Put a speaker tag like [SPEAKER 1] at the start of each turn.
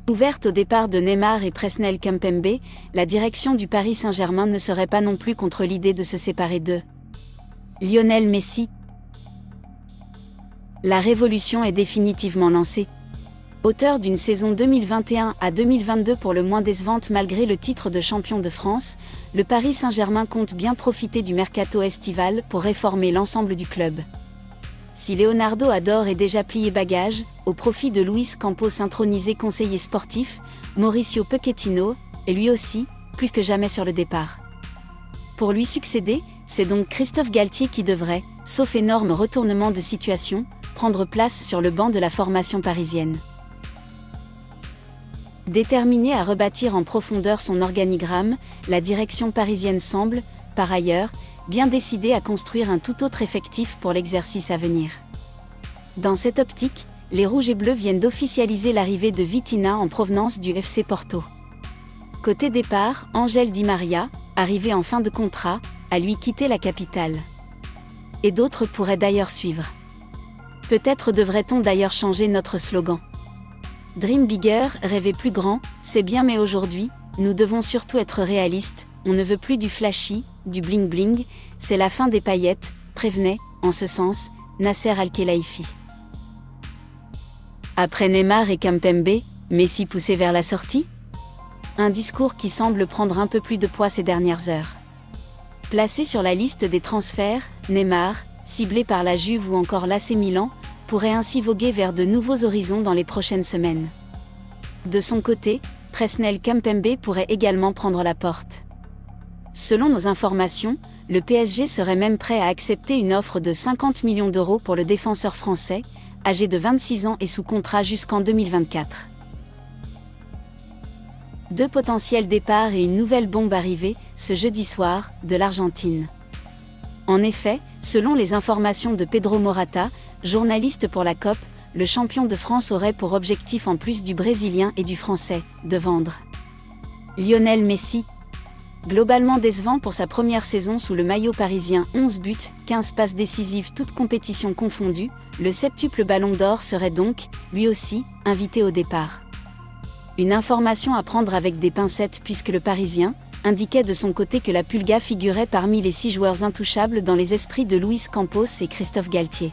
[SPEAKER 1] Ouverte au départ de Neymar et Presnel Kimpembe, la direction du Paris Saint-Germain ne serait pas non plus contre l'idée de se séparer d'eux. Lionel Messi. La révolution est définitivement lancée. Auteur d'une saison 2021 à 2022 pour le moins décevante malgré le titre de champion de France, le Paris Saint-Germain compte bien profiter du mercato estival pour réformer l'ensemble du club. Si Leonardo adore et déjà plié bagages, au profit de Luis Campos intronisé conseiller sportif, Mauricio Pochettino est lui aussi, plus que jamais sur le départ. Pour lui succéder, c'est donc Christophe Galtier qui devrait, sauf énorme retournement de situation, prendre place sur le banc de la formation parisienne. Déterminée à rebâtir en profondeur son organigramme, la direction parisienne semble, par ailleurs, bien décidée à construire un tout autre effectif pour l'exercice à venir. Dans cette optique, les Rouges et Bleus viennent d'officialiser l'arrivée de Vitinha en provenance du FC Porto. Côté départ, Ángel Di María, arrivé en fin de contrat, a lui quitté la capitale. Et d'autres pourraient d'ailleurs suivre. Peut-être devrait-on d'ailleurs changer notre slogan. Dream bigger, rêver plus grand, c'est bien mais aujourd'hui, nous devons surtout être réalistes, on ne veut plus du flashy, du bling bling, c'est la fin des paillettes, prévenait, en ce sens, Nasser Al-Khelaifi. Après Neymar et Kimpembe, Messi poussé vers la sortie ? Un discours qui semble prendre un peu plus de poids ces dernières heures. Placé sur la liste des transferts, Neymar, ciblé par la Juve ou encore l'AC Milan, pourrait ainsi voguer vers de nouveaux horizons dans les prochaines semaines. De son côté, Presnel Kimpembe pourrait également prendre la porte. Selon nos informations, le PSG serait même prêt à accepter une offre de 50 millions d'euros pour le défenseur français, âgé de 26 ans et sous contrat jusqu'en 2024. Deux potentiels départs et une nouvelle bombe arrivée, ce jeudi soir, de l'Argentine. En effet, selon les informations de Pedro Morata, journaliste pour la COP, le champion de France aurait pour objectif en plus du brésilien et du français, de vendre Lionel Messi. Globalement décevant pour sa première saison sous le maillot parisien, 11 buts, 15 passes décisives toutes compétitions confondues, le septuple ballon d'or serait donc, lui aussi, invité au départ. Une information à prendre avec des pincettes puisque le Parisien indiquait de son côté que la Pulga figurait parmi les 6 joueurs intouchables dans les esprits de Luis Campos et Christophe Galtier.